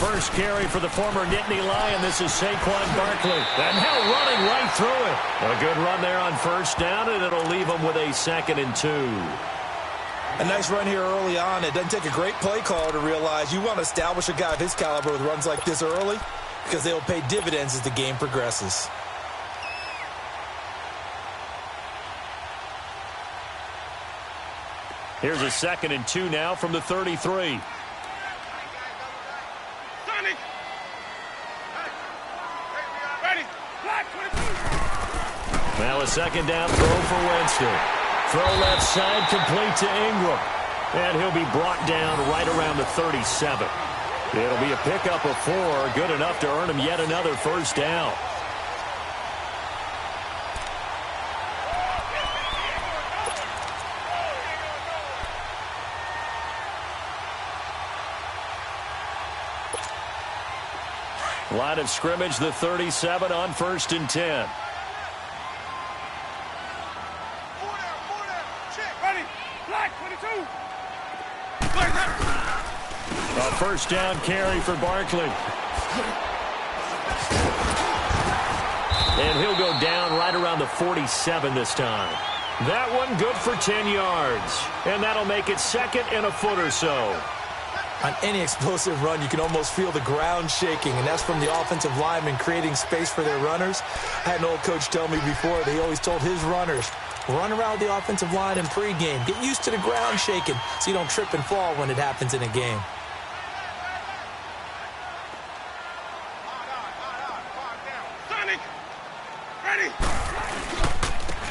first carry for the former Nittany Lion. This is Saquon Barkley. And now running right through it. A good run there on first down, and it'll leave them with a 2nd and 2. A nice run here early on. It doesn't take a great play caller to realize you want to establish a guy of his caliber with runs like this early because they'll pay dividends as the game progresses. Here's a 2nd and 2 now from the 33. Now a 2nd down throw for Winston. Throw left side, complete to Ingram. And he'll be brought down right around the 37. It'll be a pickup of 4, good enough to earn him yet another first down. Line of scrimmage, the 37 on 1st and 10. A first down carry for Barkley. And he'll go down right around the 47 this time. That one good for 10 yards. And that'll make it 2nd and a foot or so. On any explosive run, you can almost feel the ground shaking, and that's from the offensive linemen creating space for their runners. I had an old coach tell me before that he always told his runners, run around the offensive line in pregame. Get used to the ground shaking so you don't trip and fall when it happens in a game.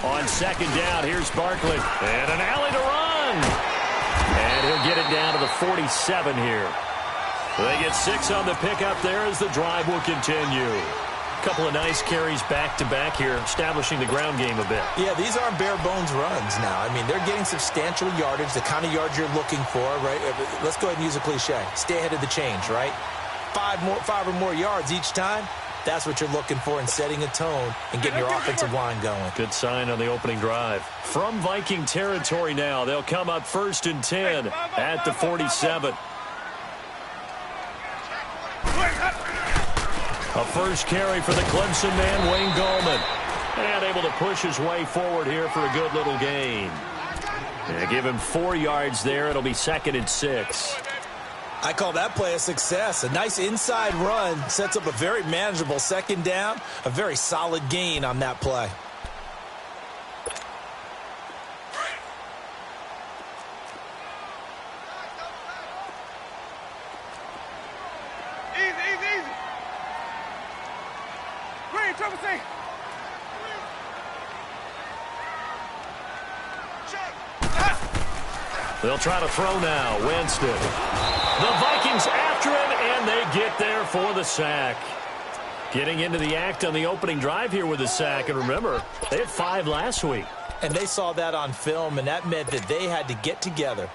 On 2nd down, here's Barkley. And an alley to run. And he'll get it down to the 47 here. They get 6 on the pickup there as the drive will continue. A couple of nice carries back-to-back here, establishing the ground game a bit. Yeah, these aren't bare-bones runs now. I mean, they're getting substantial yardage, the kind of yards you're looking for, right? Let's go ahead and use a cliche. Stay ahead of the change, right? 5 or more yards each time. That's what you're looking for in setting a tone and getting your offensive line going. Good sign on the opening drive. From Viking territory now, they'll come up 1st and 10 at the 47. A first carry for the Clemson man, Wayne Gallman. And able to push his way forward here for a good little gain. And give him 4 yards there. It'll be 2nd and 6. I call that play a success. A nice inside run sets up a very manageable 2nd down. A very solid gain on that play. Easy. Green, trouble say. They'll try to throw now. Winston. The Vikings after him, and they get there for the sack. Getting into the act on the opening drive here with the sack. And remember, they had 5 last week. And they saw that on film, and that meant that they had to get together.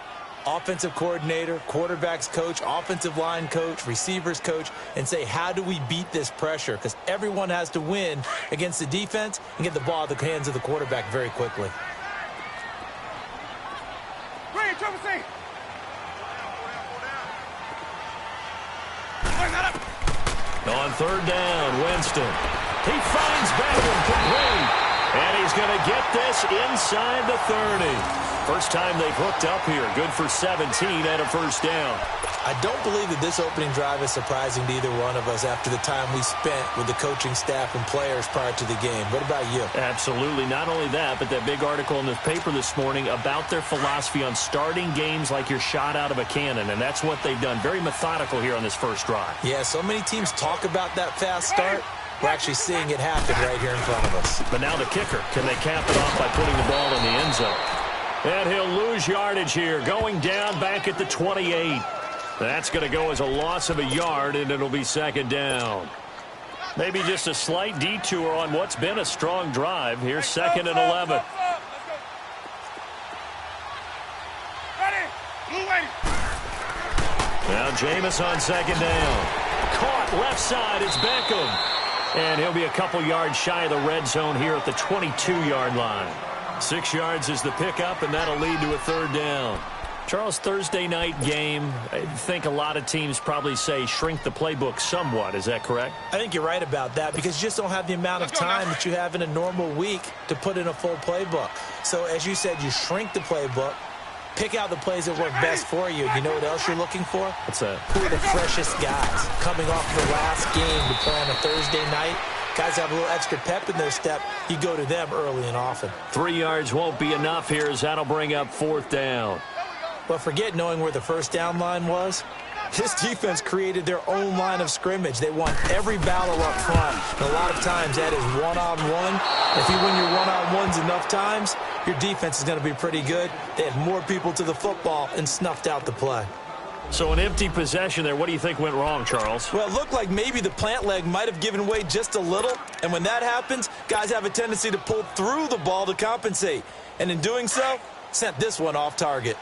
Offensive coordinator, quarterback's coach, offensive line coach, receivers coach, and say, how do we beat this pressure? Because everyone has to win against the defense and get the ball in the hands of the quarterback very quickly. Green, trouble say. On 3rd down, Winston. He finds Beckham complete. And he's going to get this inside the 30. First time they've hooked up here. Good for 17 and a first down. I don't believe that this opening drive is surprising to either one of us after the time we spent with the coaching staff and players prior to the game. What about you? Absolutely. Not only that, but that big article in the paper this morning about their philosophy on starting games like you're shot out of a cannon, and that's what they've done. Very methodical here on this first drive. Yeah, so many teams talk about that fast start. We're actually seeing it happen right here in front of us. But now the kicker. Can they cap it off by putting the ball in the end zone? And he'll lose yardage here, going down back at the 28. That's going to go as a loss of a yard, and it'll be 2nd down. Maybe just a slight detour on what's been a strong drive. Here's 2nd and 11. Now Jameis on 2nd down. Caught left side. It's Beckham. And he'll be a couple yards shy of the red zone here at the 22-yard line. 6 yards is the pickup, and that'll lead to a 3rd down. Charles, Thursday night game, I think a lot of teams probably say shrink the playbook somewhat. Is that correct? I think you're right about that because you just don't have the amount of time that you have in a normal week to put in a full playbook. So, as you said, you shrink the playbook, pick out the plays that work best for you. You know what else you're looking for? What's that? Who are the freshest guys coming off the last game to play on a Thursday night? Guys have a little extra pep in their step. You go to them early and often. 3 yards won't be enough here as that'll bring up 4th down. But forget knowing where the first down line was. This defense created their own line of scrimmage. They won every battle up front. And a lot of times that is one-on-one. If you win your one-on-ones enough times, your defense is going to be pretty good. They had more people to the football and snuffed out the play. So an empty possession there. What do you think went wrong, Charles? Well, it looked like maybe the plant leg might have given way just a little. And when that happens, guys have a tendency to pull through the ball to compensate. And in doing so, sent this one off target.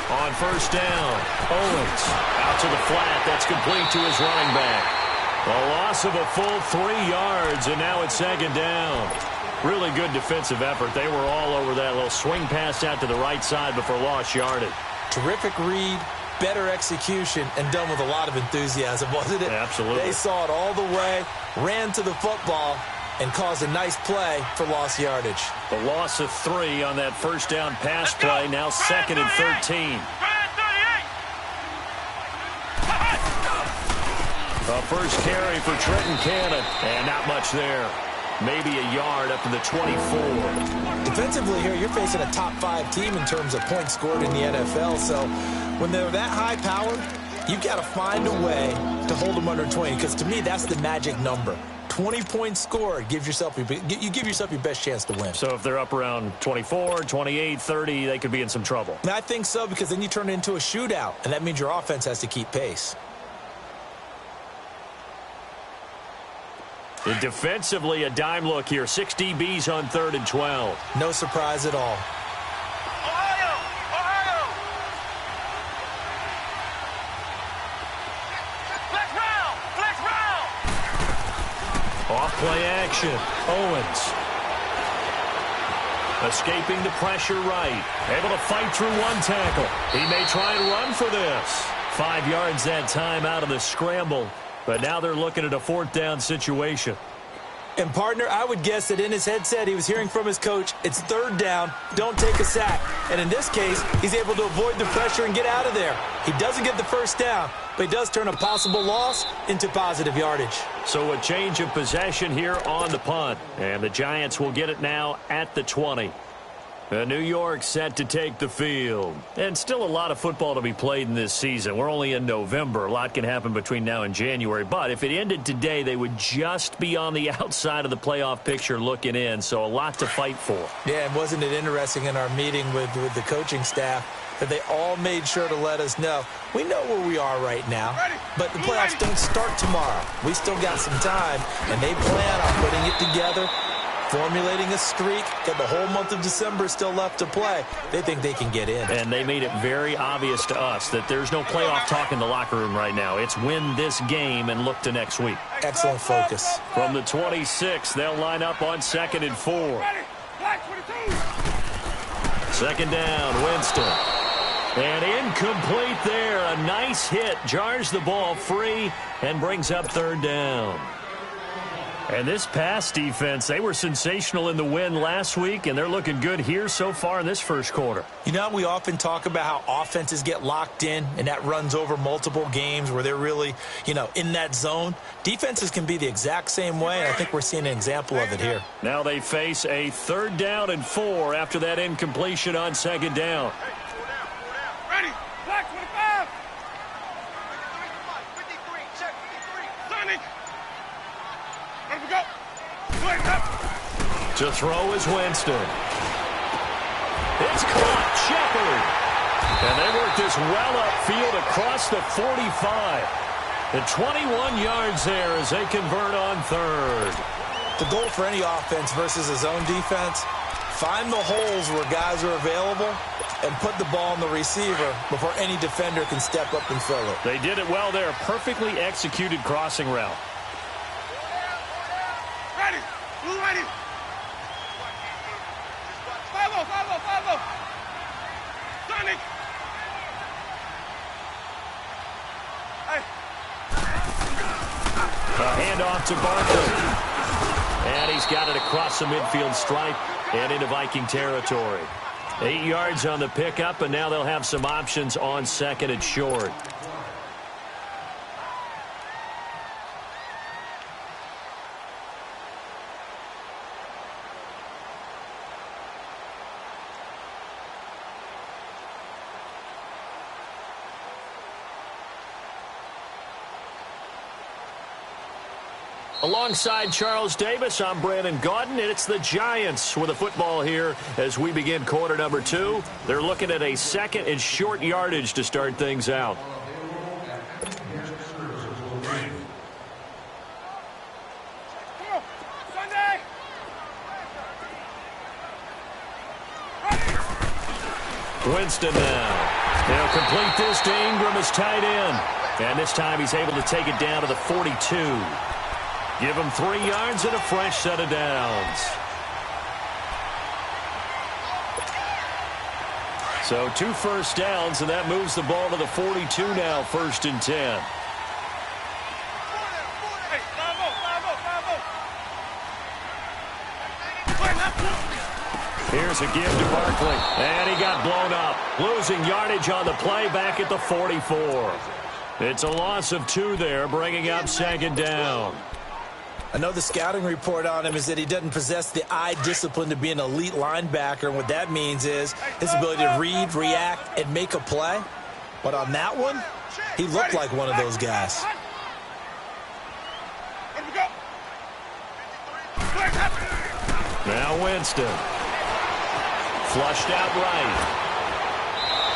On first down, Owens out to the flat. That's complete to his running back. A loss of a full 3 yards, and now it's 2nd down. Really good defensive effort. They were all over that little swing pass out to the right side before lost yardage. Terrific read, better execution, and done with a lot of enthusiasm, wasn't it? Absolutely. They saw it all the way, ran to the football, and caused a nice play for lost yardage. The loss of 3 on that first down pass play, now 2nd and 13. A first carry for Trenton Cannon, and not much there. Maybe a yard up to the 24. Defensively here, you're facing a top 5 team in terms of points scored in the NFL, so when they're that high-powered, you've got to find a way to hold them under 20, because to me, that's the magic number. 20 points scored, you give yourself your best chance to win. So if they're up around 24, 28, 30, they could be in some trouble. And I think so, because then you turn it into a shootout, and that means your offense has to keep pace. And defensively, a dime look here. 6 DBs on 3rd and 12. No surprise at all. Off-play action. Owens. Escaping the pressure right. Able to fight through one tackle. He may try and run for this. 5 yards that time out of the scramble. But now they're looking at a 4th down situation. And, partner, I would guess that in his headset he was hearing from his coach, it's 3rd down, don't take a sack. And in this case, he's able to avoid the pressure and get out of there. He doesn't get the first down, but he does turn a possible loss into positive yardage. So a change of possession here on the punt. And the Giants will get it now at the 20. New York set to take the field. And still a lot of football to be played in this season. We're only in November. A lot can happen between now and January. But if it ended today, they would just be on the outside of the playoff picture looking in. So a lot to fight for. Yeah, and wasn't it interesting in our meeting with the coaching staff that they all made sure to let us know, we know where we are right now, but the playoffs don't start tomorrow. We still got some time, and they plan on putting it together, formulating a streak, got the whole month of December still left to play. They think they can get in. And they made it very obvious to us that there's no playoff talk in the locker room right now. It's win this game and look to next week. Excellent focus. From the 26, they'll line up on 2nd and 4. 2nd down, Winston. And incomplete there. A nice hit. Jars the ball free and brings up 3rd down. And this pass defense, they were sensational in the win last week, and they're looking good here so far in this first quarter. You know, we often talk about how offenses get locked in, and that runs over multiple games where they're really, in that zone. Defenses can be the exact same way, and I think we're seeing an example of it here. Now they face a 3rd down and 4 after that incompletion on 2nd down. Ready. Black 25. 53. Check 53. Sonny. Let we go. Wait up. To throw is Winston. It's caught. Shepard. And they work this well upfield across the 45. The 21 yards there as they convert on 3rd. The goal for any offense versus a zone defense, find the holes where guys are available and put the ball on the receiver before any defender can step up and fill it. They did it well there. Perfectly executed crossing route. Ready. Blue Sonic! Hey! A handoff to Barkley. And he's got it across the midfield stripe and into Viking territory. 8 yards on the pickup, and now they'll have some options on 2nd and short. Alongside Charles Davis, I'm Brandon Gaudin, and it's the Giants with the football here as we begin quarter number 2. They're looking at a 2nd and short yardage to start things out. Come on! Sunday! Winston now. They'll complete this to Ingram as tight end. And this time he's able to take it down to the 42. Give him 3 yards and a fresh set of downs. So 2 first downs, and that moves the ball to the 42 now, 1st and 10. Hey, 5-0, 5-0, 5-0. Here's a give to Barkley, and he got blown up. Losing yardage on the play back at the 44. It's a loss of 2 there, bringing up 2nd down. I know the scouting report on him is that he doesn't possess the eye discipline to be an elite linebacker, and what that means is his ability to read, react, and make a play. But on that one, he looked like one of those guys. Let me go. Now Winston. Flushed out right.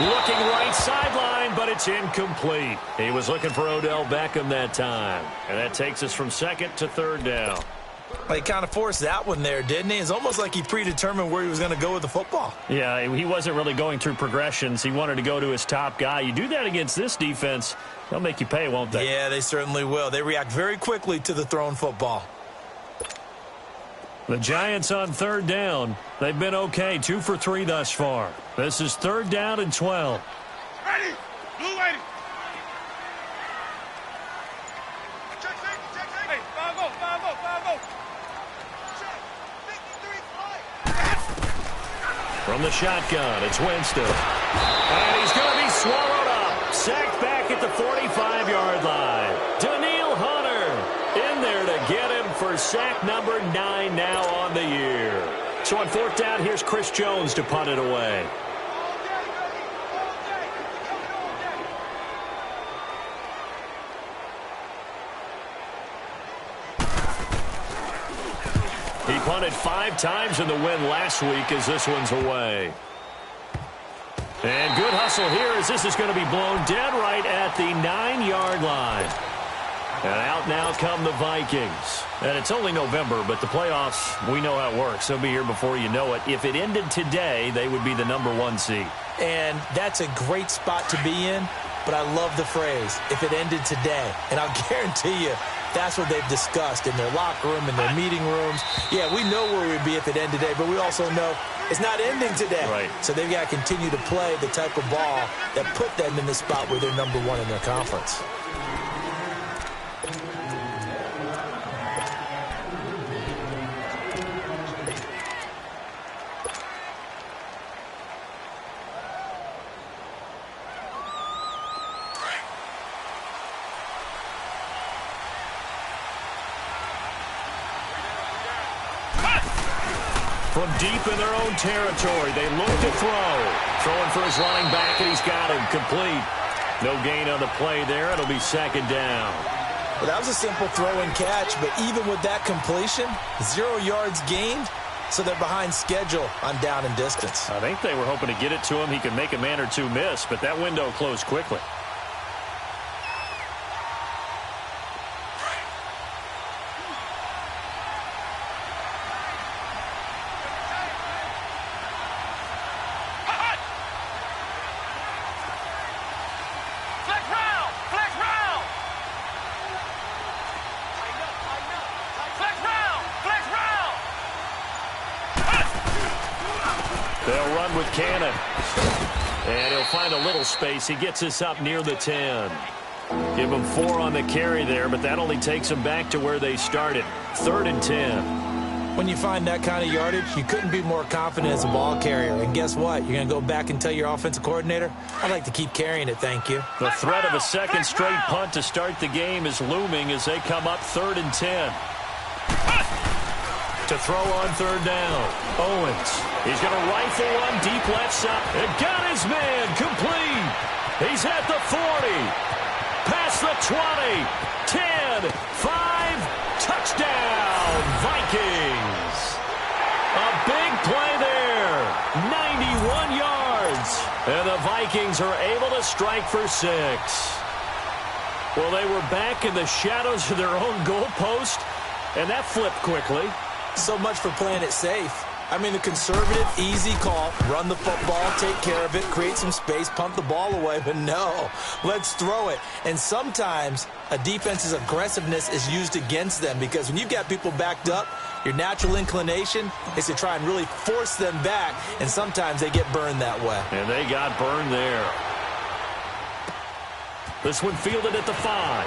Looking right sideline, but it's incomplete. He was looking for Odell Beckham that time. And that takes us from 2nd to 3rd down. Well, he kind of forced that one there, didn't he? It's almost like he predetermined where he was going to go with the football. Yeah, he wasn't really going through progressions. He wanted to go to his top guy. You do that against this defense, they'll make you pay, won't they? Yeah, they certainly will. They react very quickly to the thrown football. The Giants on 3rd down. They've been okay, 2 for 3 thus far. This is 3rd down and 12. Ready! Blue lady! Hey, 5-0, 5-0, 5-0. From the shotgun, it's Winston. And he's going to be swallowed up. Sacked back at the 45-yard line. Daniil Hunter in there to get him for sack number 9 now on the year. So on 4th down, here's Chris Jones to punt it away. He punted 5 times in the win last week as this one's away. And good hustle here as this is going to be blown dead right at the 9-yard line. And out now come the Vikings. And it's only November, but the playoffs, we know how it works. They'll be here before you know it. If it ended today, they would be the number 1 seed. And that's a great spot to be in, but I love the phrase, if it ended today. And I'll guarantee you, that's what they've discussed in their locker room, in their meeting rooms. Yeah, we know where we'd be if it ended today, but we also know it's not ending today. Right. So they've got to continue to play the type of ball that put them in the spot where they're number 1 in their conference. From deep in their own territory, they look to throw. Throwing for his running back, and he's got him complete. No gain on the play there. It'll be 2nd down. Well, that was a simple throw and catch, but even with that completion, 0 yards gained, so they're behind schedule on down and distance. I think they were hoping to get it to him. He could make a man or 2 miss, but that window closed quickly. And he'll find a little space. He gets us up near the 10. Give him 4 on the carry there, but that only takes them back to where they started. 3rd and 10. When you find that kind of yardage, you couldn't be more confident as a ball carrier. And guess what? You're going to go back and tell your offensive coordinator, I'd like to keep carrying it, thank you. The threat of a second straight punt to start the game is looming as they come up 3rd and 10. To throw on 3rd down. Owens. He's going to rifle one deep left side. It got his man complete. He's at the 40. Past the 20. 10. 5. Touchdown. Vikings. A big play there. 91 yards. And the Vikings are able to strike for 6. Well, they were back in the shadows of their own goalpost, and that flipped quickly. So much for playing it safe. I mean, the conservative, easy call, run the football, take care of it, create some space, pump the ball away, but no, let's throw it. And sometimes a defense's aggressiveness is used against them because when you've got people backed up, your natural inclination is to try and really force them back, and sometimes they get burned that way. And they got burned there. This one fielded at the 5.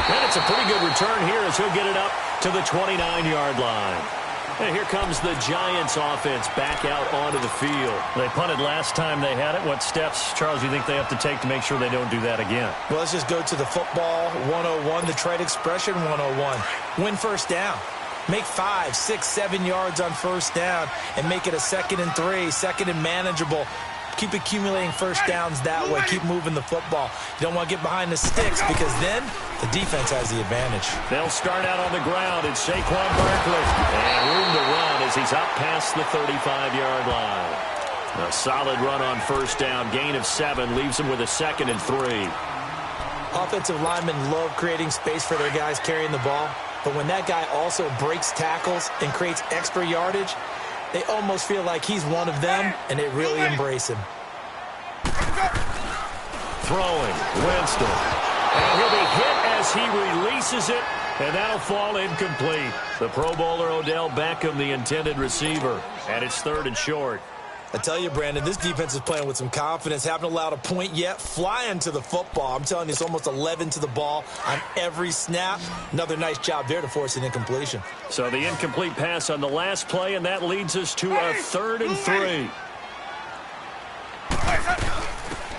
And it's a pretty good return here as he'll get it up to the 29-yard line. And here comes the Giants offense back out onto the field. They punted last time they had it. What steps, Charles, you think they have to take to make sure they don't do that again? Well, let's just go to the football 101, the trade expression 101. Win first down. Make 5, 6, 7 yards on first down and make it a 2nd and 3, 2nd and manageable. Keep accumulating first downs that way. Keep moving the football. You don't want to get behind the sticks because then the defense has the advantage. They'll start out on the ground. It's Saquon Barkley. And room to run as he's up past the 35-yard line. A solid run on first down. Gain of 7 leaves him with a 2nd and 3. Offensive linemen love creating space for their guys carrying the ball. But when that guy also breaks tackles and creates extra yardage, they almost feel like he's one of them, and they really embrace him. Throwing, Winston. And he'll be hit as he releases it, and that'll fall incomplete. The Pro Bowler Odell Beckham, the intended receiver. And it's 3rd and short. I tell you, Brandon, this defense is playing with some confidence. Haven't allowed a point yet. Flying to the football. I'm telling you, it's almost 11 to the ball on every snap. Another nice job there to force an incompletion. So the incomplete pass on the last play, and that leads us to a 3rd and 3.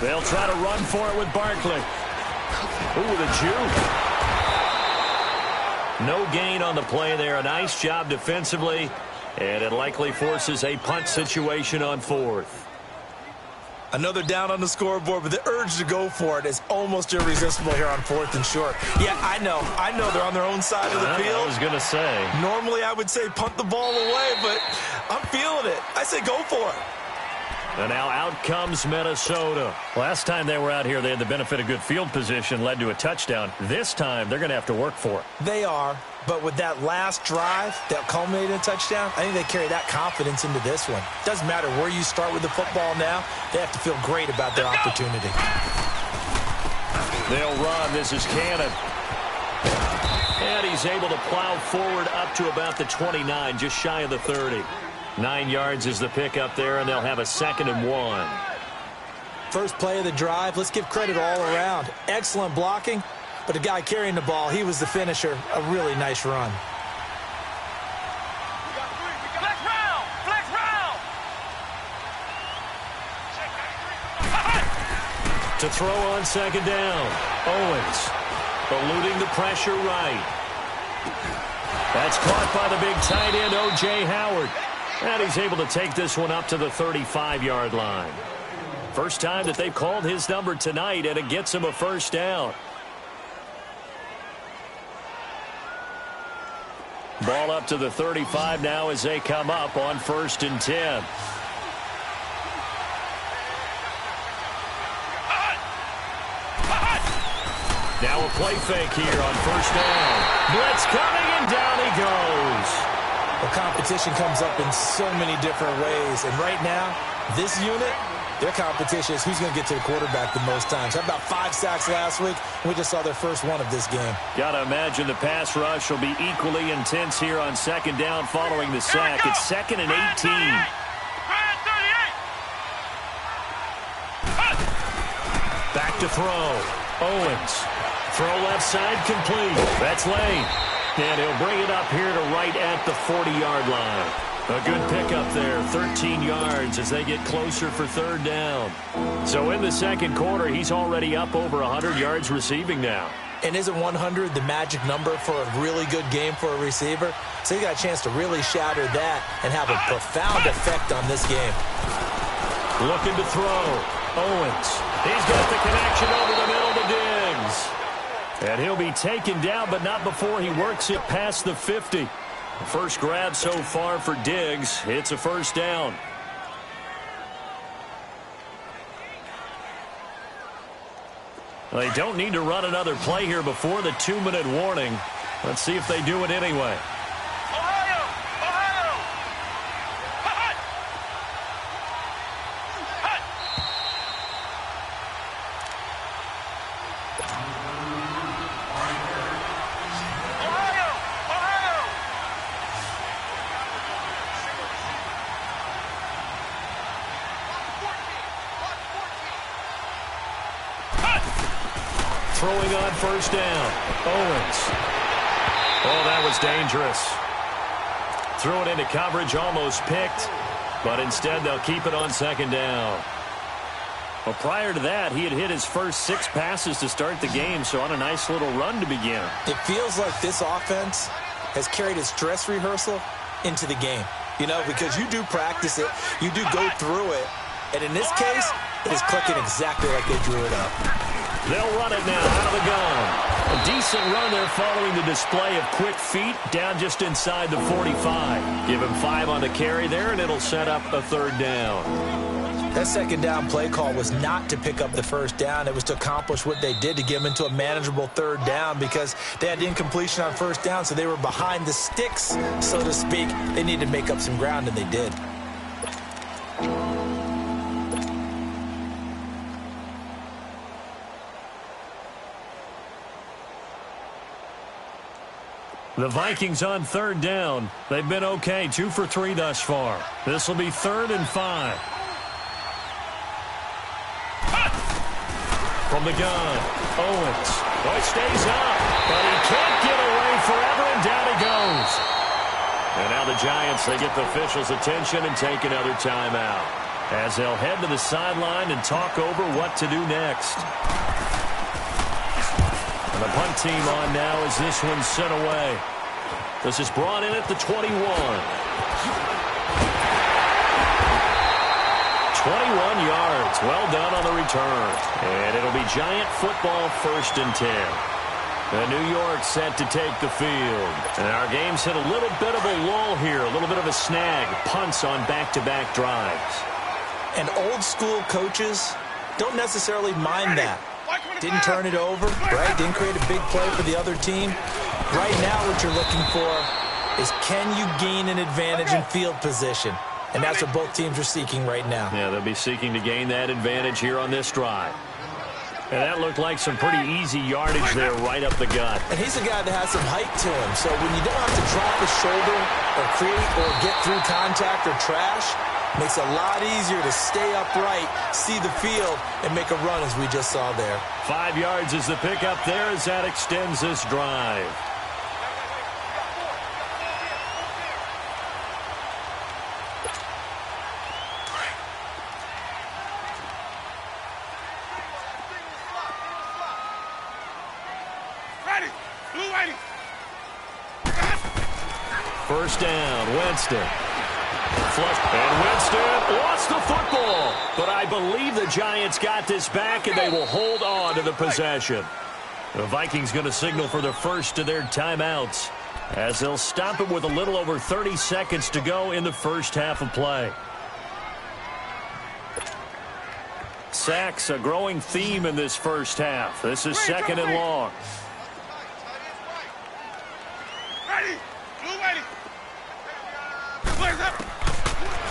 They'll try to run for it with Barkley. Ooh, the juke. No gain on the play there. A nice job defensively. And it likely forces a punt situation on 4th. Another down on the scoreboard, but the urge to go for it is almost irresistible here on 4th and short. Yeah, I know they're on their own side of the field. I was going to say. Normally I would say punt the ball away, but I'm feeling it. I say go for it. And now out comes Minnesota. Last time they were out here, they had the benefit of good field position, led to a touchdown. This time, they're going to have to work for it. They are, but with that last drive that culminated in a touchdown, I think they carry that confidence into this one. Doesn't matter where you start with the football now, they have to feel great about their opportunity. They'll run. This is Cannon. And he's able to plow forward up to about the 29, just shy of the 30. 9 yards is the pickup there, and they'll have a 2nd and 1. First play of the drive, let's give credit all around. Excellent blocking, but the guy carrying the ball, he was the finisher. A really nice run. Flex round! Flex round! To throw on 2nd down. Owens eluding the pressure right. That's caught by the big tight end, O.J. Howard. And he's able to take this one up to the 35-yard line. First time that they've called his number tonight, and it gets him a first down. Ball up to the 35 now as they come up on 1st and 10. Now a play fake here on 1st down. Blitz coming, and down he goes. Well, competition comes up in so many different ways. And right now, this unit, their competition is who's going to get to the quarterback the most times. How about 5 sacks last week? We just saw their first one of this game. Got to imagine the pass rush will be equally intense here on 2nd down following the sack. It's 2nd and 18. to throw. Owens. Throw left side complete. That's Lane. And he'll bring it up here to right at the 40-yard line. A good pickup there, 13 yards as they get closer for third down. So in the second quarter, he's already up over 100 yards receiving now. And isn't 100 the magic number for a really good game for a receiver? So you got a chance to really shatter that and have a profound effect on this game. Looking to throw. Owens. He's got the connection over the middle to Diggs. And he'll be taken down, but not before he works it past the 50. First grab so far for Diggs. It's a first down. They don't need to run another play here before the 2-minute warning. Let's see if they do it anyway. Throwing on first down. Owens. Oh, that was dangerous. Threw it into coverage, almost picked, but instead they'll keep it on second down. Well, prior to that, he had hit his first 6 passes to start the game, so on a nice little run to begin. It feels like this offense has carried its dress rehearsal into the game. You know, because you do practice it, you do go through it, and in this case, it is clicking exactly like they drew it up. They'll run it now out of the gun. A decent run there following the display of quick feet down just inside the 45. Give him 5 on the carry there, and it'll set up a third down. That second down play call was not to pick up the first down. It was to accomplish what they did to get them into a manageable third down because they had incompletion on first down, so they were behind the sticks, so to speak. They needed to make up some ground, and they did. The Vikings on third down. They've been okay, 2 for 3 thus far. This will be 3rd and 5. From the gun, Owens. Oh, it stays up, but he can't get away forever, and down he goes. And now the Giants, they get the officials' attention and take another timeout as they'll head to the sideline and talk over what to do next. And the punt team on now as this one's sent away. This is brought in at the 21. 21 yards. Well done on the return. And it'll be Giant football, 1st and 10. And New York set to take the field. And our game's hit a little bit of a lull here, a little bit of a snag. Punts on back-to-back drives. And old-school coaches don't necessarily mind that. Didn't turn it over, right? Didn't create a big play for the other team. Right now what you're looking for is can you gain an advantage in field position? And that's what both teams are seeking right now. Yeah, they'll be seeking to gain that advantage here on this drive. And that looked like some pretty easy yardage there right up the gut. And he's a guy that has some height to him. So when you don't have to drop his shoulder or create or get through contact or trash, makes it a lot easier to stay upright, see the field, and make a run as we just saw there. 5 yards is the pickup there as that extends this drive. First down, Winston. Flush, and Winston lost the football. But I believe the Giants got this back, and they will hold on to the possession. The Vikings going to signal for the first of their timeouts as they'll stop it with a little over 30 seconds to go in the first half of play. Sacks, a growing theme in this first half. This is 2nd and long.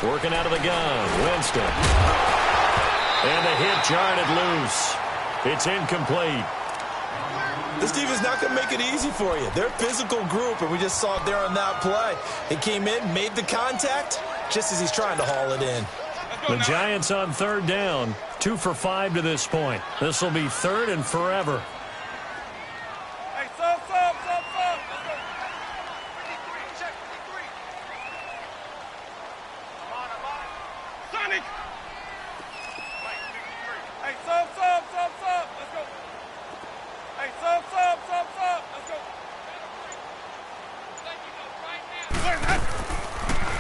Working out of the gun, Winston. And the hit jarred it loose. It's incomplete. This defense is not going to make it easy for you. They're a physical group, and we just saw it there on that play. He came in, made the contact, just as he's trying to haul it in. go The now. Giants on third down, 2 for 5 to this point. This will be third and forever. Hey, sub. Let's go. Check, 53. Sonic. Right, 53. Hey, sub. Let's go. Hey, sub. Let's go.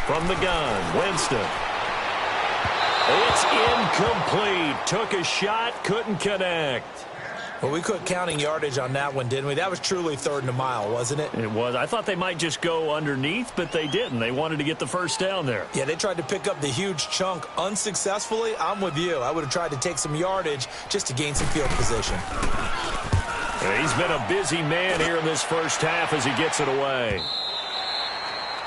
From the gun, Winston. It's incomplete. Took a shot, couldn't connect. Well, we quit counting yardage on that one, didn't we? That was truly third and a mile, wasn't it? It was. I thought they might just go underneath, but they didn't. They wanted to get the first down there. Yeah, they tried to pick up the huge chunk unsuccessfully. I'm with you. I would have tried to take some yardage just to gain some field position. He's been a busy man here in this first half as he gets it away.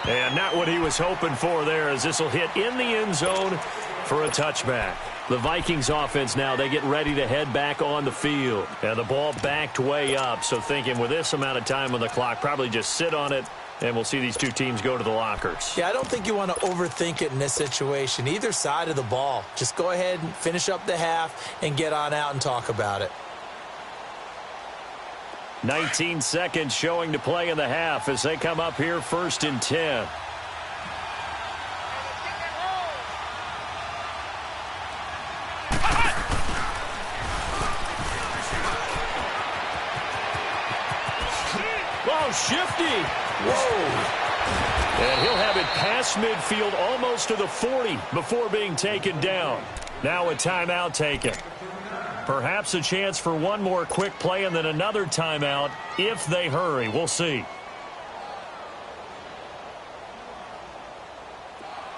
And not what he was hoping for there, as this will hit in the end zone for a touchback. The Vikings offense now, they get ready to head back on the field. And the ball backed way up, so thinking with this amount of time on the clock, probably just sit on it, and we'll see these two teams go to the lockers. Yeah, I don't think you want to overthink it in this situation. Either side of the ball. Just go ahead and finish up the half and get on out and talk about it. 19 seconds showing to play in the half as they come up here 1st and 10. Oh, shifty. Whoa. And he'll have it past midfield almost to the 40 before being taken down. Now a timeout taken. Perhaps a chance for one more quick play and then another timeout if they hurry. We'll see.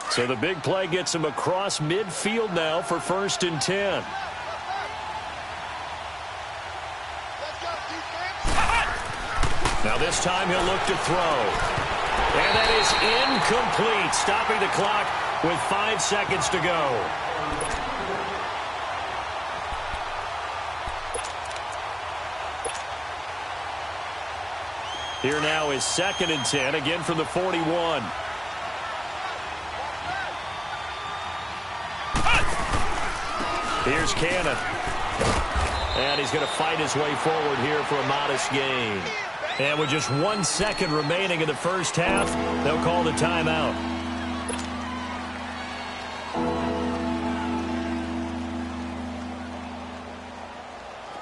So the big play gets him across midfield now for 1st and 10. Now this time he'll look to throw. And that is incomplete, stopping the clock with 5 seconds to go. Here now is 2nd and 10, again from the 41. Here's Cannon. And he's going to fight his way forward here for a modest gain. And with just 1 second remaining in the first half, they'll call the timeout.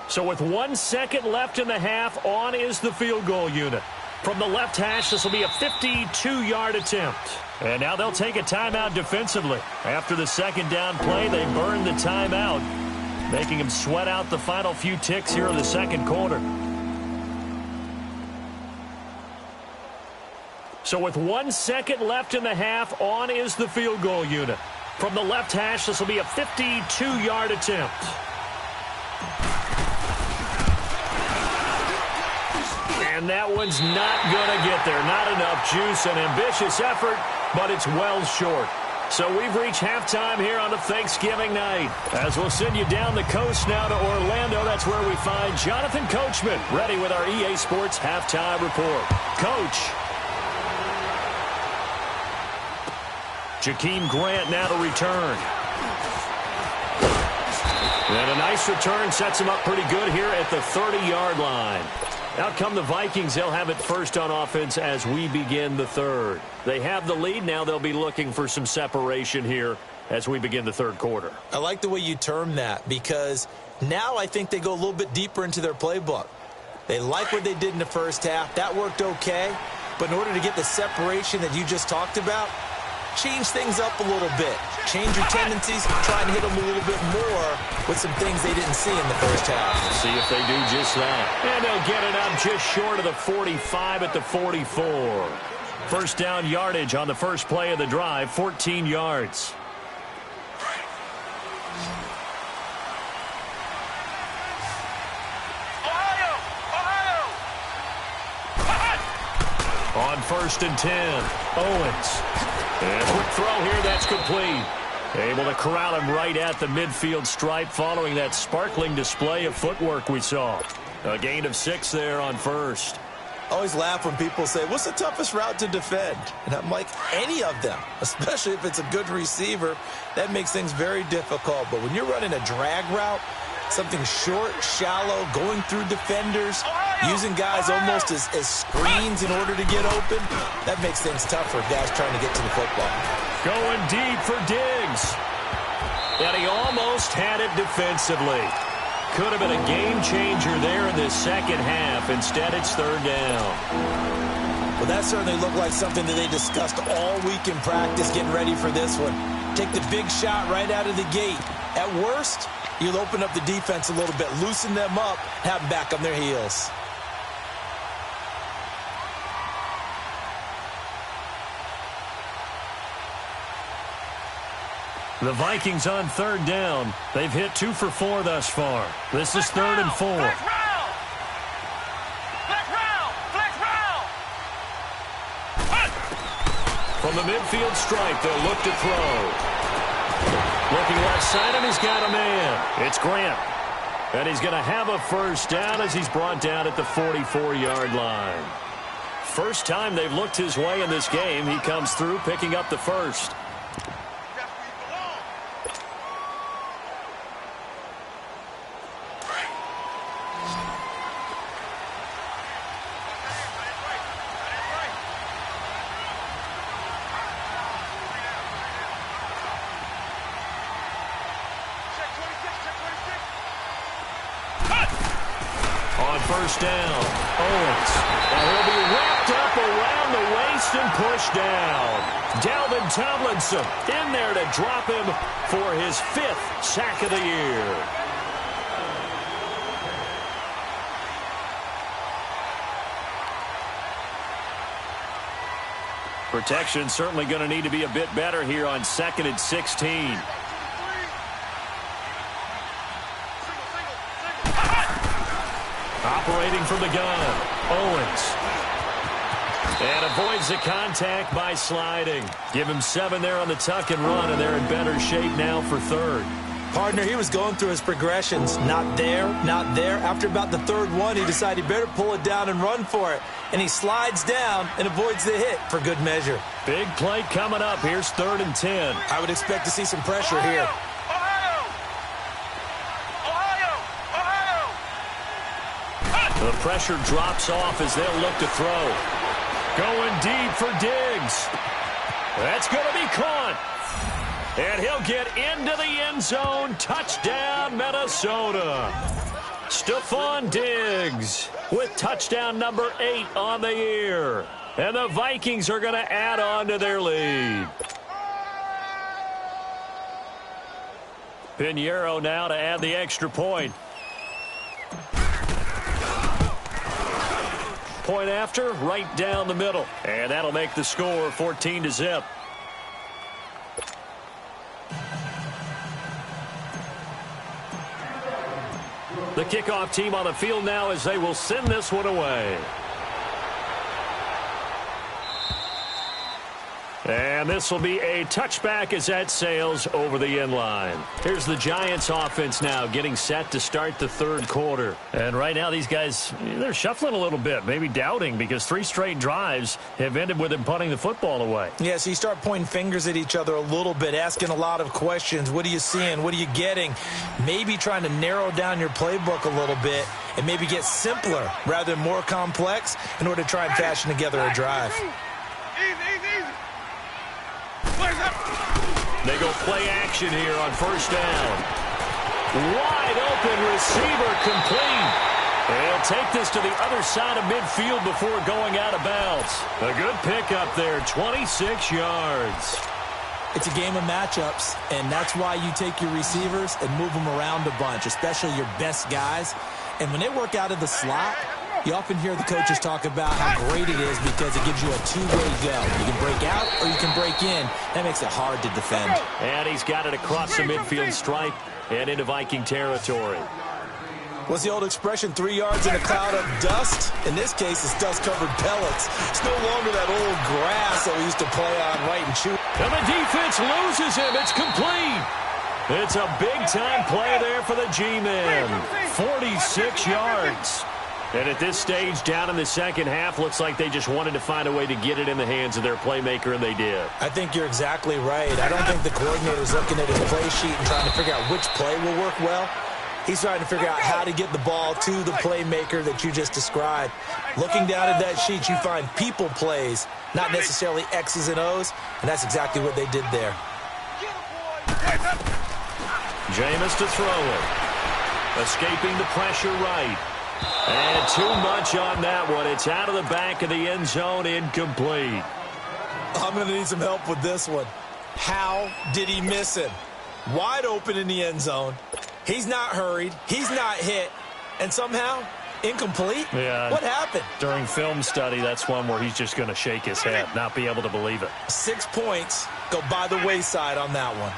So with 1 second left in the half, on is the field goal unit. From the left hash, this will be a 52-yard attempt. And now they'll take a timeout defensively. After the second down play, they burn the timeout, making them sweat out the final few ticks here in the second quarter. So with 1 second left in the half, on is the field goal unit. From the left hash, this will be a 52-yard attempt. And that one's not going to get there. Not enough juice, an ambitious effort, but it's well short. So we've reached halftime here on a Thanksgiving night. As we'll send you down the coast now to Orlando, that's where we find Jonathan Coachman, ready with our EA Sports Halftime Report. Coach. Jakeem Grant now to return. And a nice return sets him up pretty good here at the 30-yard line. Out come the Vikings. They'll have it first on offense as we begin the third. They have the lead. Now they'll be looking for some separation here as we begin the third quarter. I like the way you term that, because now I think they go a little bit deeper into their playbook. They like what they did in the first half. That worked okay. But in order to get the separation that you just talked about, change things up a little bit. Change your tendencies, try and hit them a little bit more with some things they didn't see in the first half. See if they do just that. And they'll get it up just short of the 45 at the 44. First down yardage on the first play of the drive, 14 yards. On 1st and 10, Owens. And quick throw here, that's complete. Able to corral him right at the midfield stripe following that sparkling display of footwork we saw. A gain of 6 there on first. I always laugh when people say, what's the toughest route to defend? And I'm like, any of them, especially if it's a good receiver. That makes things very difficult. But when you're running a drag route, something short, shallow, going through defenders, using guys almost as screens in order to get open, that makes things tough for guys trying to get to the football. Going deep for Diggs. And he almost had it defensively. Could have been a game changer there in this second half. Instead, it's third down. Well, that certainly looked like something that they discussed all week in practice getting ready for this one. Take the big shot right out of the gate. At worst, you'll open up the defense a little bit, loosen them up, have them back on their heels. The Vikings on third down. They've hit 2 for 4 thus far. This is 3rd and 4. From the midfield stripe, they'll look to throw. Looking left side, and he's got a man. It's Grant. And he's going to have a first down as he's brought down at the 44-yard line. First time they've looked his way in this game. He comes through, picking up the first. First down, Owens. And he'll be wrapped up around the waist and pushed down. Dalvin Tomlinson in there to drop him for his 5th sack of the year. Protection certainly going to need to be a bit better here on 2nd and 16. Operating from the gun, Owens. And avoids the contact by sliding. Give him 7 there on the tuck and run, and they're in better shape now for 3rd. Partner, he was going through his progressions. Not there, not there. After about the 3rd one, he decided he better pull it down and run for it. And he slides down and avoids the hit for good measure. Big play coming up. Here's 3rd and 10. I would expect to see some pressure here. The pressure drops off as they'll look to throw. Going deep for Diggs. That's going to be caught. And he'll get into the end zone. Touchdown, Minnesota. Stephon Diggs with touchdown number 8 on the year. And the Vikings are going to add on to their lead. Pinheiro now to add the extra point. Point after, right down the middle. And that'll make the score 14-0. The kickoff team on the field now as they will send this one away. And this will be a touchback as that sails over the end line. Here's the Giants offense now getting set to start the 3rd quarter. And right now these guys, they're shuffling a little bit, maybe doubting, because 3 straight drives have ended with them punting the football away. Yeah, so you start pointing fingers at each other a little bit, asking a lot of questions. What are you seeing? What are you getting? Maybe trying to narrow down your playbook a little bit and maybe get simpler rather than more complex in order to try and fashion together a drive. They go play action here on first down. Wide open receiver complete. They'll take this to the other side of midfield before going out of bounds. A good pickup there, 26 yards. It's a game of matchups, and that's why you take your receivers and move them around a bunch, especially your best guys. And when they work out of the slot, you often hear the coaches talk about how great it is because it gives you a two-way go. You can break out or you can break in. That makes it hard to defend. And he's got it across the midfield stripe and into Viking territory. What's the old expression, 3 yards in a cloud of dust? In this case, it's dust-covered pellets. It's no longer that old grass that we used to play on right and shoot. And the defense loses him. It's complete. It's a big-time play there for the G-men. 46 yards. And at this stage, down in the second half, looks like they just wanted to find a way to get it in the hands of their playmaker, and they did. I think you're exactly right. I don't think the coordinator's looking at his play sheet and trying to figure out which play will work well. He's trying to figure out how to get the ball to the playmaker that you just described. Looking down at that sheet, you find people plays, not necessarily X's and O's, and that's exactly what they did there. Jameis to throw it. Escaping the pressure right. And too much on that one. It's out of the back of the end zone, incomplete. I'm going to need some help with this one. How did he miss him? Wide open in the end zone. He's not hurried. He's not hit. And somehow, incomplete? Yeah. What happened? During film study, that's one where he's just going to shake his head, not be able to believe it. 6 points go by the wayside on that one.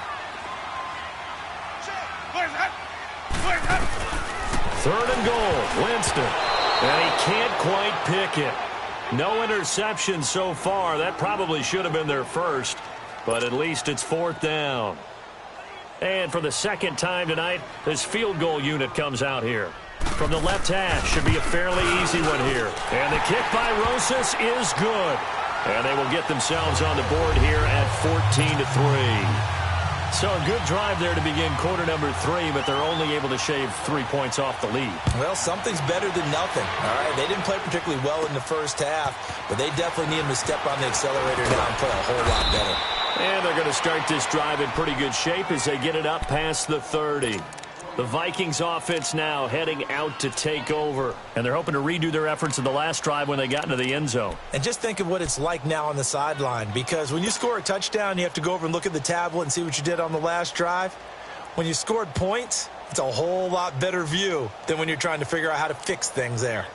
Third and goal, Winston. And he can't quite pick it. No interception so far. That probably should have been their first, but at least it's fourth down. And for the second time tonight, this field goal unit comes out here. From the left hash, should be a fairly easy one here. And the kick by Rosas is good. And they will get themselves on the board here at 14-3. So a good drive there to begin quarter number 3, but they're only able to shave 3 points off the lead. Well, something's better than nothing. All right, they didn't play particularly well in the first half, but they definitely need them to step on the accelerator now and play a whole lot better. And they're going to start this drive in pretty good shape as they get it up past the 30. The Vikings offense now heading out to take over. And they're hoping to redo their efforts in the last drive when they got into the end zone. And just think of what it's like now on the sideline, because when you score a touchdown, you have to go over and look at the tablet and see what you did on the last drive. When you scored points, it's a whole lot better view than when you're trying to figure out how to fix things there.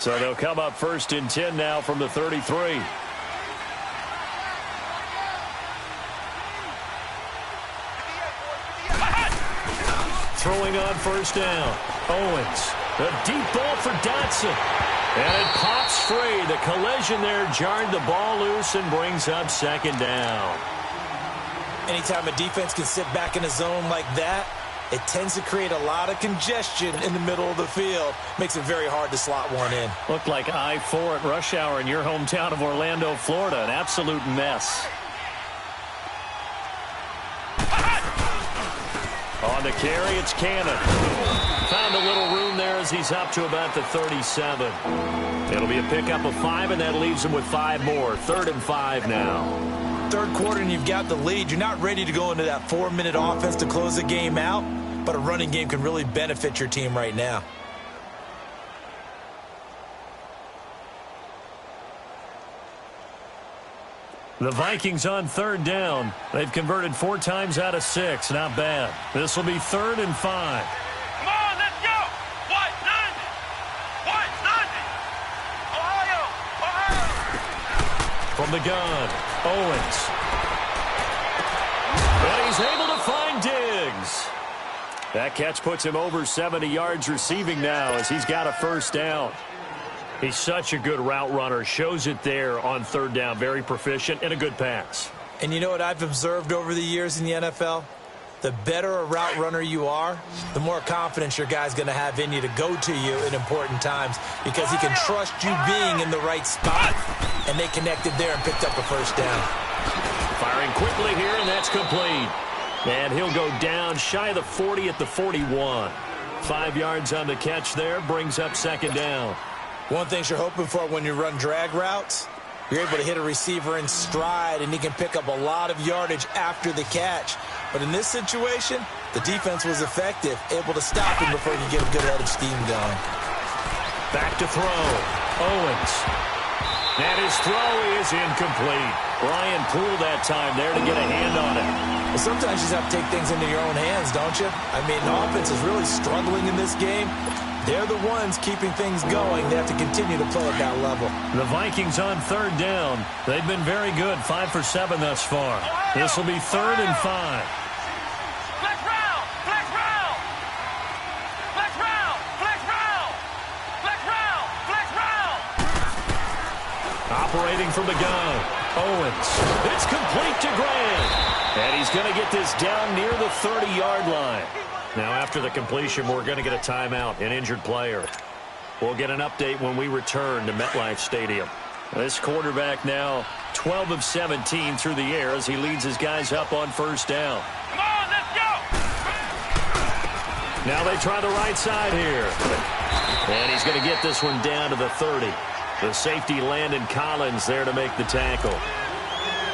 So they'll come up first and 10 now from the 33. Throwing on first down. Owens. A deep ball for Dotson. And it pops free. The collision there jarred the ball loose and brings up second down. Anytime a defense can sit back in a zone like that, it tends to create a lot of congestion in the middle of the field. Makes it very hard to slot one in. Looked like I-4 at rush hour in your hometown of Orlando, Florida. An absolute mess. On the carry, it's Cannon. Found a little room there as he's up to about the 37. It'll be a pickup of 5, and that leaves him with 5 more. 3rd and 5 now. Third quarter, and you've got the lead. You're not ready to go into that 4-minute offense to close the game out, but a running game can really benefit your team right now. The Vikings on 3rd down. They've converted 4 times out of 6. Not bad. This will be 3rd and 5. Come on, let's go! White 90! White 90! Ohio! Ohio! From the gun, Owens. And he's able to find Diggs. That catch puts him over 70 yards receiving now as he's got a first down. He's such a good route runner. Shows it there on 3rd down. Very proficient and a good pass. And you know what I've observed over the years in the NFL? The better a route runner you are, the more confidence your guy's going to have in you to go to you in important times because he can trust you being in the right spot. And they connected there and picked up a first down. Firing quickly here, and that's complete. And he'll go down shy of the 40 at the 41. 5 yards on the catch there, brings up 2nd down. One thing you're hoping for when you run drag routes, you're able to hit a receiver in stride, and he can pick up a lot of yardage after the catch. But in this situation, the defense was effective, able to stop him before he could get a good head of steam going. Back to throw. Owens. And his throw is incomplete. Brian Poole that time there to get a hand on it. Well, sometimes you just have to take things into your own hands, don't you? I mean, the offense is really struggling in this game. They're the ones keeping things going. They have to continue to play at that level. The Vikings on 3rd down. They've been very good, 5 for 7 thus far. This will be 3rd and 5. Flex round! Flex round! Flex round! Flex round! Flex round! Flex round! Operating from the gun. Owens. It's complete to Grant. And he's going to get this down near the 30-yard line. Now, after the completion, we're going to get a timeout, an injured player. We'll get an update when we return to MetLife Stadium. This quarterback now 12 of 17 through the air as he leads his guys up on first down. Come on, let's go! Now they try the right side here. And he's going to get this one down to the 30. The safety, Landon Collins, there to make the tackle.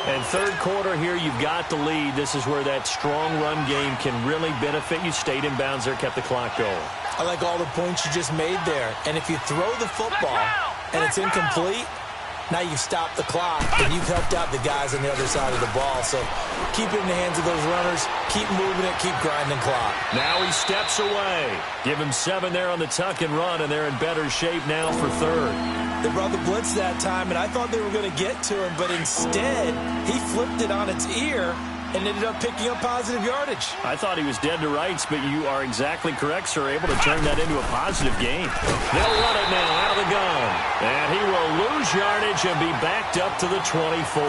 And third quarter here, you've got the lead. This is where that strong run game can really benefit you. Stayed in bounds there, kept the clock going. I like all the points you just made there. And if you throw the football and it's incomplete, now you've stopped the clock and you've helped out the guys on the other side of the ball. So keep it in the hands of those runners. Keep moving it. Keep grinding clock. Now he steps away. Give him 7 there on the tuck and run, and they're in better shape now for third. They brought the blitz that time, and I thought they were going to get to him, but instead he flipped it on its ear and ended up picking up positive yardage. I thought he was dead to rights, but you are exactly correct, sir. Able to turn that into a positive gain. They'll run it now out of the gun. And he will lose yardage and be backed up to the 24.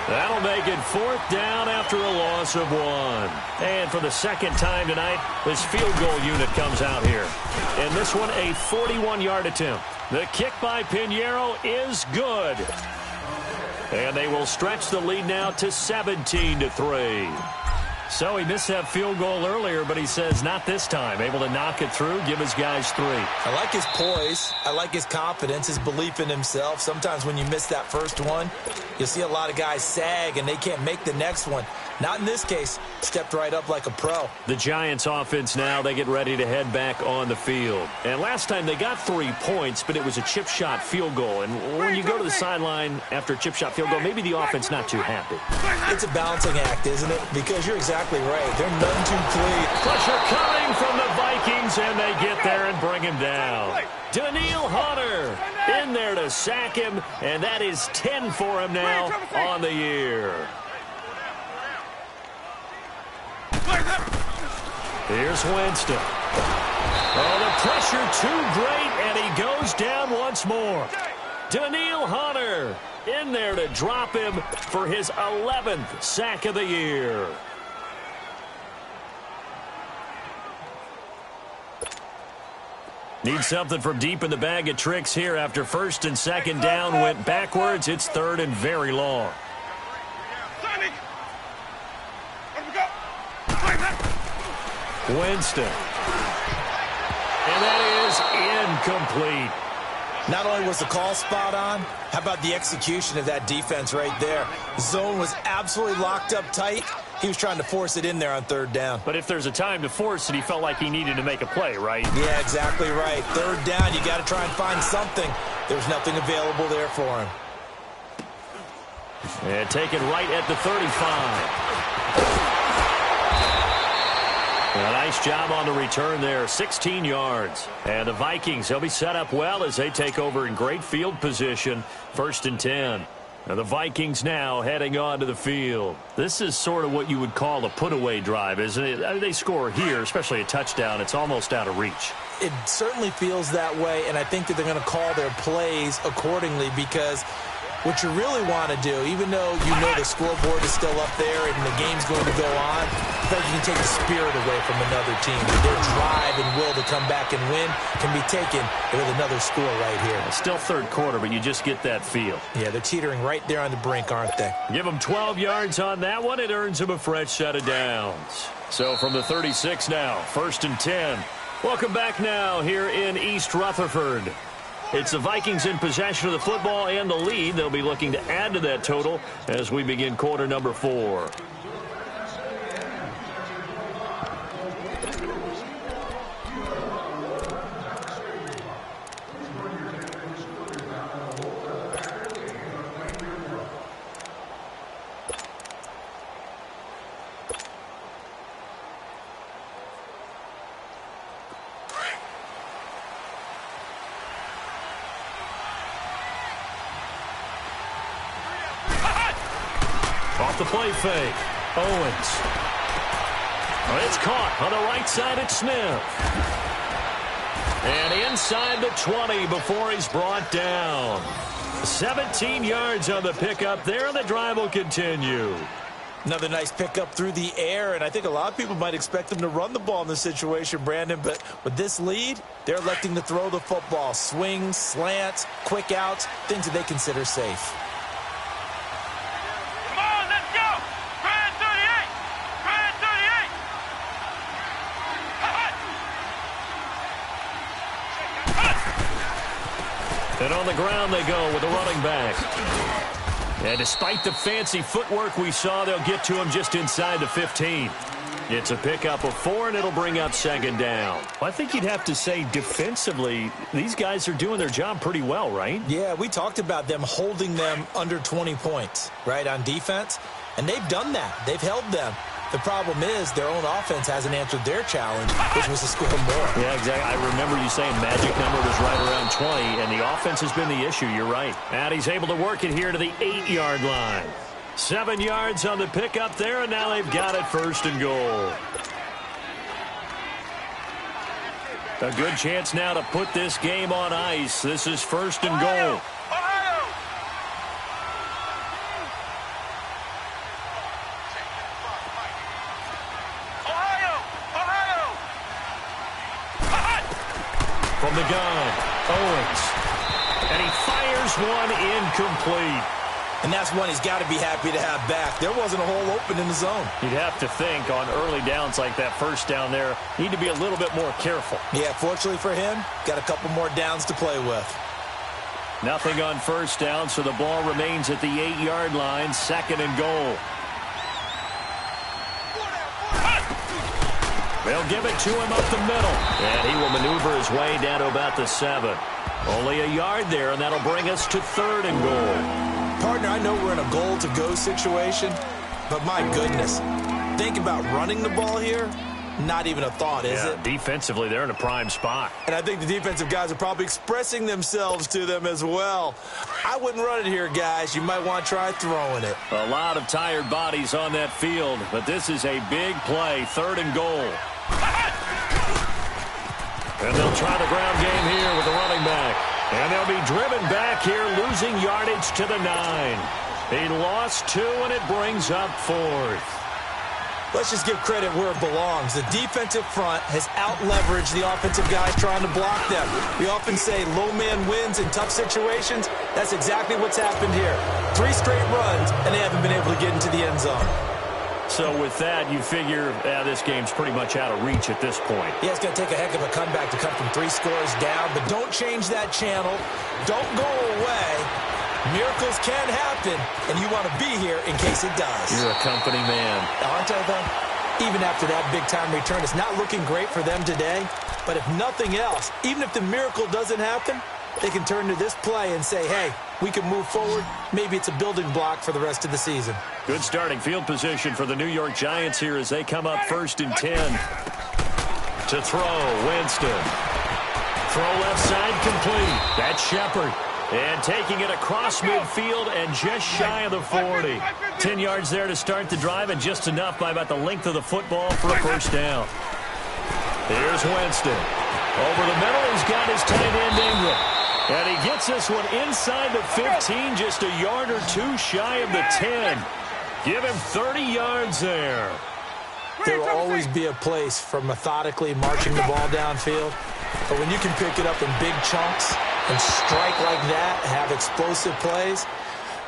That'll make it 4th down after a loss of 1. And for the second time tonight, this field goal unit comes out here. And this one, a 41-yard attempt. The kick by Pinheiro is good. And they will stretch the lead now to 17-3. So he missed that field goal earlier, but he says not this time. Able to knock it through, give his guys 3. I like his poise. I like his confidence, his belief in himself. Sometimes when you miss that first one, you'll see a lot of guys sag and they can't make the next one. Not in this case. Stepped right up like a pro. The Giants offense now, they get ready to head back on the field. And last time they got 3 points, but it was a chip shot field goal. And when you go to the sideline after a chip shot field goal, maybe the offense not too happy. It's a balancing act, isn't it? Because you're exactly right. They're none too clean. Pressure coming from the Vikings, and they get there and bring him down. Daniil Hunter in there to sack him, and that is 10 for him now on the year. Here's Winston. Oh, the pressure too great, and he goes down once more. Daniil Hunter in there to drop him for his 11th sack of the year. Need something from deep in the bag of tricks here after first and second down went backwards. It's 3rd and very long. Winston. And that is incomplete. Not only was the call spot on, how about the execution of that defense right there? The zone was absolutely locked up tight. He was trying to force it in there on 3rd down. But if there's a time to force it, he felt like he needed to make a play, right? Yeah, exactly right. 3rd down, you got to try and find something. There's nothing available there for him. And taken right at the 35. A nice job on the return there, 16 yards. And the Vikings, they'll be set up well as they take over in great field position, 1st and 10. And the Vikings now heading on to the field. This is sort of what you would call a put-away drive, isn't it? I mean, they score here, especially a touchdown. It's almost out of reach. It certainly feels that way, and I think that they're going to call their plays accordingly because what you really want to do, even though you know the scoreboard is still up there and the game's going to go on, because you can take the spirit away from another team. Their drive and will to come back and win can be taken with another score right here. It's still 3rd quarter, but you just get that feel. Yeah, they're teetering right there on the brink, aren't they? Give them 12 yards on that one. It earns them a fresh set of downs. So from the 36 now, 1st and 10. Welcome back now here in East Rutherford. It's the Vikings in possession of the football and the lead. They'll be looking to add to that total as we begin quarter number 4. Off the play fake. Owens. Well, it's caught on the right side at Smith. And inside the 20 before he's brought down. 17 yards on the pickup there. The drive will continue. Another nice pickup through the air, and I think a lot of people might expect them to run the ball in this situation, Brandon, but with this lead, they're electing to throw the football. Swings, slants, quick outs, things that they consider safe. Come on, let's go! Grand 38! Grand 38! And on the ground they go with the running back. And despite the fancy footwork we saw, they'll get to him just inside the 15. It's a pickup of 4, and it'll bring up second down. Well, I think you'd have to say defensively, these guys are doing their job pretty well, right? Yeah, we talked about them holding them under 20 points, right, on defense. And they've done that. They've held them. The problem is their own offense hasn't answered their challenge, which was to score more. Yeah, exactly. I remember you saying magic number was right around 20, and the offense has been the issue. You're right. And he's able to work it here to the 8-yard line. 7 yards on the pickup there, and now they've got it first and goal. A good chance now to put this game on ice. This is first and goal. From the gun, Owens. And he fires one incomplete. And that's one he's got to be happy to have back. There wasn't a hole open in the zone. You'd have to think on early downs like that first down there, need to be a little bit more careful. Yeah, fortunately for him, got a couple more downs to play with. Nothing on first down, so the ball remains at the 8-yard line, second and goal. They'll give it to him up the middle. And he will maneuver his way down to about the 7. Only a yard there, and that'll bring us to third and goal. Partner, I know we're in a goal-to-go situation, but my goodness, think about running the ball here. Not even a thought, is it? Defensively, they're in a prime spot. And I think the defensive guys are probably expressing themselves to them as well. I wouldn't run it here, guys. You might want to try throwing it. A lot of tired bodies on that field, but this is a big play, third and goal. And they'll try the ground game here with the running back. And they'll be driven back here, losing yardage to the 9. He lost 2, and it brings up 4th. Let's just give credit where it belongs. The defensive front has out-leveraged the offensive guys trying to block them. We often say low man wins in tough situations. That's exactly what's happened here. 3 straight runs, and they haven't been able to get into the end zone. So with that, you figure this game's pretty much out of reach at this point. Yeah, it's going to take a heck of a comeback to come from 3 scores down, but don't change that channel. Don't go away. Miracles can happen, and you want to be here in case it does. You're a company man. Aren't I, though? Even after that big-time return, it's not looking great for them today. But if nothing else, even if the miracle doesn't happen, they can turn to this play and say, hey, we can move forward. Maybe it's a building block for the rest of the season. Good starting field position for the New York Giants here as they come up first and 10. To throw, Winston. Throw left side complete. That's Shepard. And taking it across midfield and just shy of the 40. 10 yards there to start the drive and just enough by about the length of the football for a first down. Here's Winston. Over the middle, he's got his tight end Ingram. And he gets this one inside the 15, just a yard or 2 shy of the 10. Give him 30 yards there. There will always be a place for methodically marching the ball downfield. But when you can pick it up in big chunks and strike like that, have explosive plays,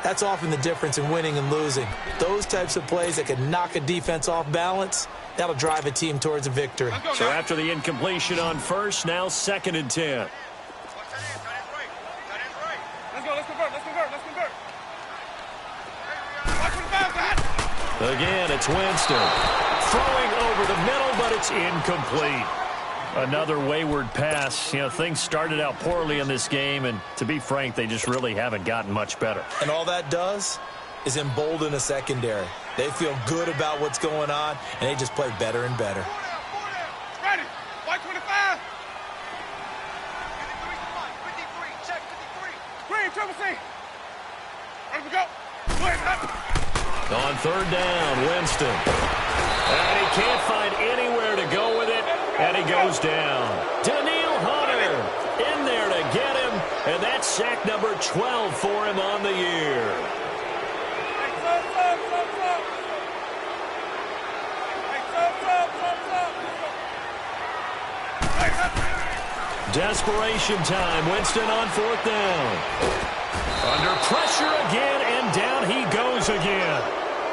that's often the difference in winning and losing. Those types of plays that can knock a defense off balance, that'll drive a team towards a victory. So after the incompletion on first, now second and 10. Again, it's Winston. Throwing over the middle, but it's incomplete. Another wayward pass. You know, things started out poorly in this game, and to be frank, they just really haven't gotten much better. And all that does is embolden a secondary. They feel good about what's going on, and they just play better and better. Ready. White 25. 53, check 53. Green, triple C. Ready to go. Wait, up. On third down, Winston. And he can't find anywhere to go with it, and he goes down. Daniil Hunter in there to get him, and that's sack number 12 for him on the year. Desperation time. Winston on 4th down. Under pressure again, and down he goes again.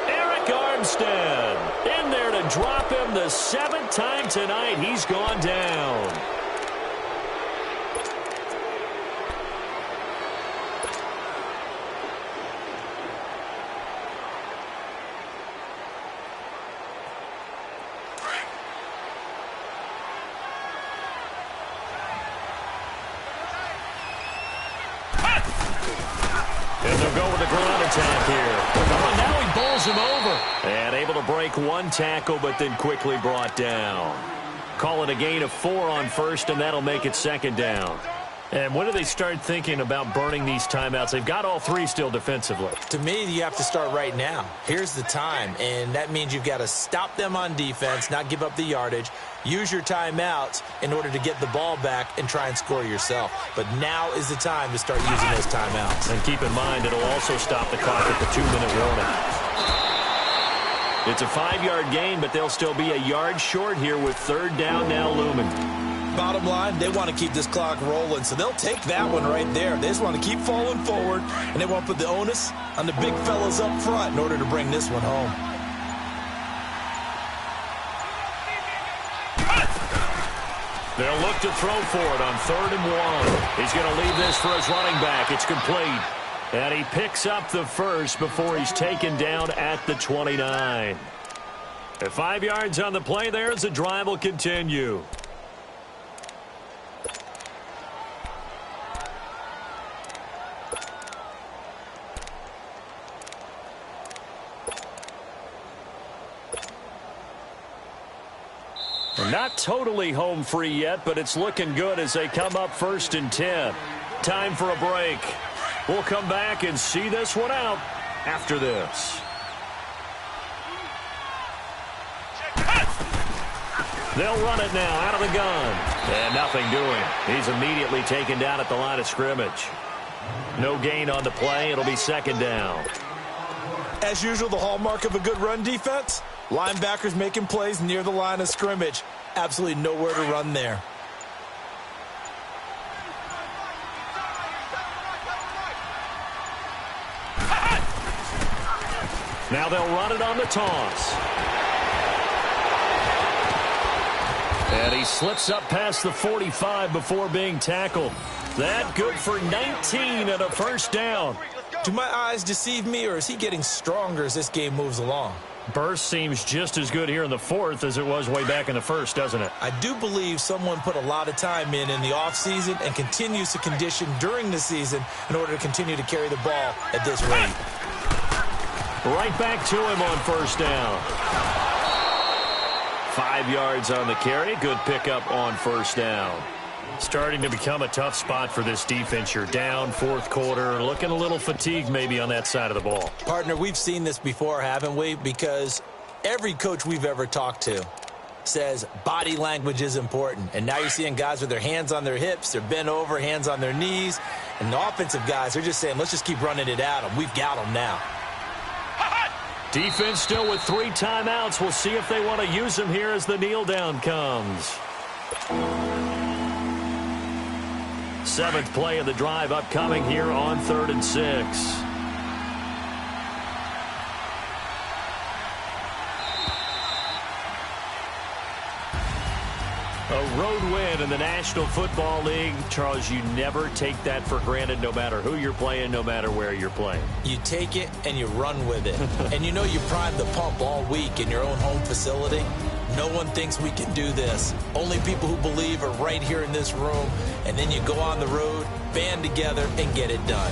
Eric Armstead in there to drop him the 7th time tonight. He's gone down. And they'll go with the ground attack here. Oh, now he bowls him over. And able to break one tackle, but then quickly brought down. Call it a gain of 4 on 1st, and that'll make it 2nd down. And when do they start thinking about burning these timeouts? They've got all 3 still defensively. To me, you have to start right now. Here's the time, and that means you've got to stop them on defense, not give up the yardage, use your timeouts in order to get the ball back and try and score yourself. But now is the time to start using those timeouts. And keep in mind, it'll also stop the clock at the 2-minute warning. It's a 5-yard gain, but they'll still be a yard short here with 3rd down now looming. Bottom line, they want to keep this clock rolling, so they'll take that one right there. They just want to keep falling forward, and they want to put the onus on the big fellas up front in order to bring this one home. They'll look to throw for it on 3rd and 1. He's going to leave this for his running back. It's complete. And he picks up the 1st before he's taken down at the 29. At 5 yards on the play there as the drive will continue. Not totally home free yet, but it's looking good as they come up 1st and 10. Time for a break. We'll come back and see this one out after this. They'll run it now out of the gun. And nothing doing. He's immediately taken down at the line of scrimmage. No gain on the play. It'll be 2nd down. As usual, the hallmark of a good run defense, linebackers making plays near the line of scrimmage. Absolutely nowhere to run there. Now they'll run it on the toss. And he slips up past the 45 before being tackled. That good for 19 and a 1st down. Do my eyes deceive me, or is he getting stronger as this game moves along? Burst seems just as good here in the 4th as it was way back in the 1st, doesn't it? I do believe someone put a lot of time in the offseason and continues to condition during the season in order to continue to carry the ball at this rate. Right back to him on 1st down. 5 yards on the carry. Good pickup on 1st down. Starting to become a tough spot for this defense. You're down 4th quarter, looking a little fatigued maybe on that side of the ball. Partner, we've seen this before, haven't we? Because every coach we've ever talked to says body language is important. And now you're seeing guys with their hands on their hips, they're bent over, hands on their knees. And the offensive guys are just saying, let's just keep running it at them. We've got them now. Defense still with 3 timeouts. We'll see if they want to use them here as the kneel down comes. 7th play of the drive upcoming here on 3rd and 6. A road win in the National Football League. Charles, you never take that for granted no matter who you're playing, no matter where you're playing. You take it and you run with it. And you know you primed the pump all week in your own home facility. No one thinks we can do this. Only people who believe are right here in this room. And then you go on the road, band together, and get it done.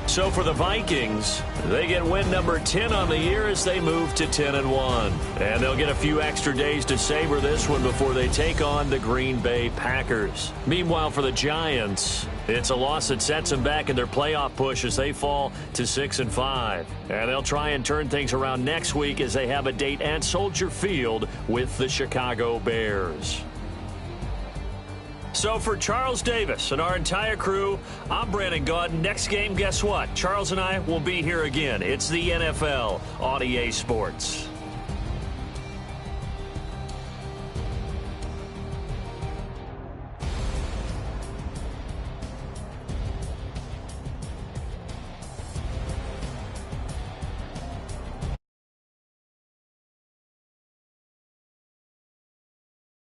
So for the Vikings, they get win number 10 on the year as they move to 10-1. And they'll get a few extra days to savor this one before they take on the Green Bay Packers. Meanwhile, for the Giants, it's a loss that sets them back in their playoff push as they fall to 6-5. And they'll try and turn things around next week as they have a date at Soldier Field with the Chicago Bears. So for Charles Davis and our entire crew, I'm Brandon Gaudin. Next game, guess what? Charles and I will be here again. It's the NFL on EA Sports.